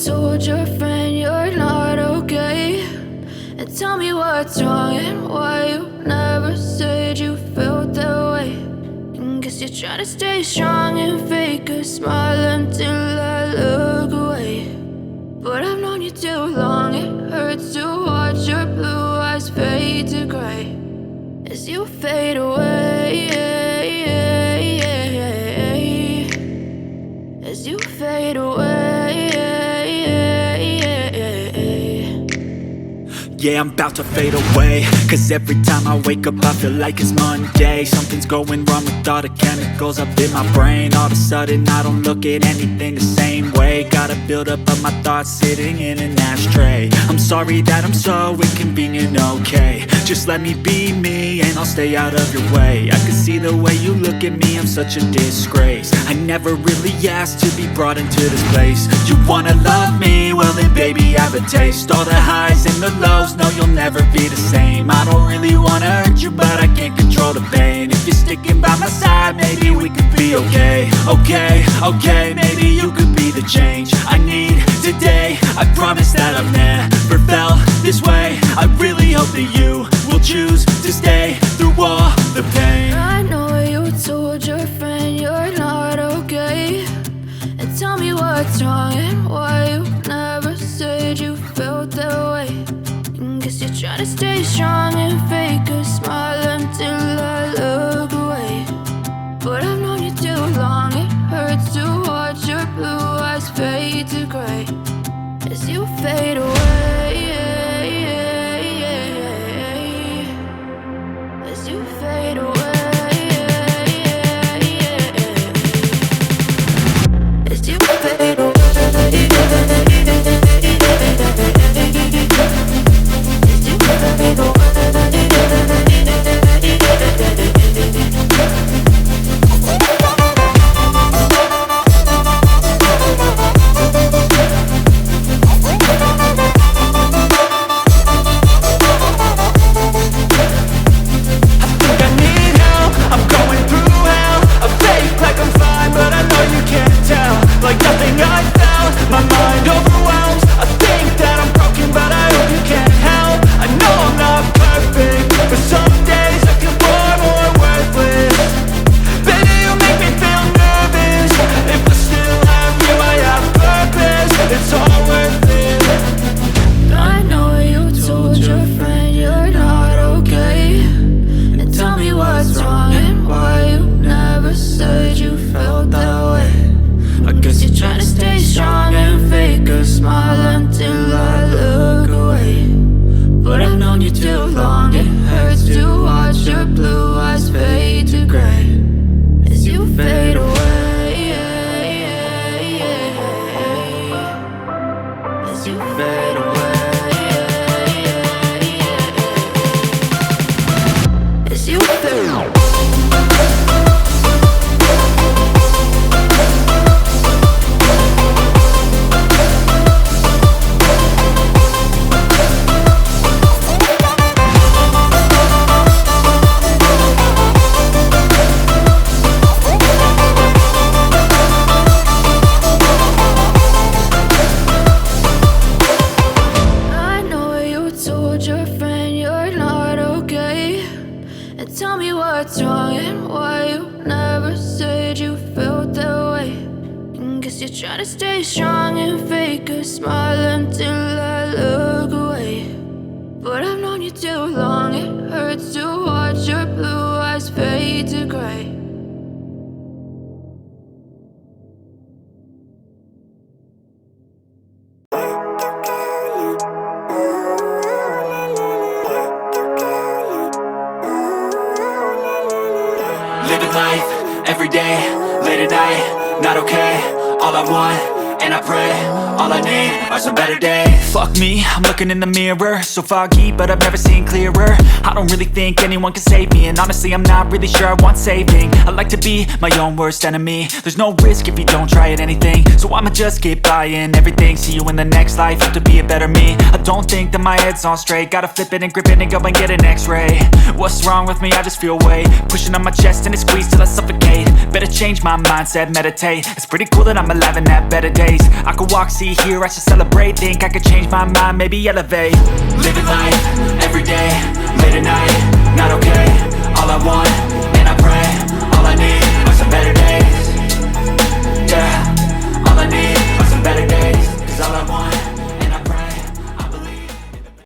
told your friend you're not okay, and tell me what's wrong and why you never said you felt that way. And guess you're trying to stay strong and fake a smile until I look away. But I've known you too long, it hurts to watch your blue eyes fade to gray as you fade away, as you fade away. Yeah, I'm about to fade away, cause every time I wake up I feel like it's Monday. Something's going wrong with all the chemicals up in my brain. All of a sudden I don't look at anything the same way. Got a build up of my thoughts sitting in an ashtray. I'm sorry that I'm so inconvenient, okay. Just let me be me and I'll stay out of your way. I can see the way you look at me, I'm such a disgrace. I never really asked to be brought into this place. You wanna love me? Well then baby have a taste. All the highs and the lows, no, you'll never be the same. I don't really wanna hurt you, but I can't control the pain. If you're sticking by my side, maybe we could be okay. Okay, maybe you could be the change I need today. I promise that I've never felt this way. I really hope that you will choose to stay through all the pain. I know you told your friend you're not okay, and tell me what's wrong and why you never said you felt that way. Guess you're trying to stay strong and fake a smile until I look away. But I've known you too long, it hurts to watch your blue eyes fade to gray as you fade away, as you fade away, as you fade away. Living life, every day, late at night, not okay. All I want, and I pray, all I need are some better days. Fuck me, I'm looking in the mirror, so foggy, but I've never seen clearer. I don't really think anyone can save me, and honestly I'm not really sure I want saving. I like to be my own worst enemy. There's no risk if you don't try at anything, so I'ma just keep buying everything. See you in the next life, have to be a better me. I don't think that my head's on straight, gotta flip it and grip it and go and get an x-ray. What's wrong with me? I just feel weight pushing on my chest and it squeezes till I suffocate. Better change my mindset, meditate. It's pretty cool that I'm alive and have better days. days. I could walk, see, hear, I should celebrate. Think I could change my mind, maybe elevate. Living life, everyday, late at night, not okay. All I want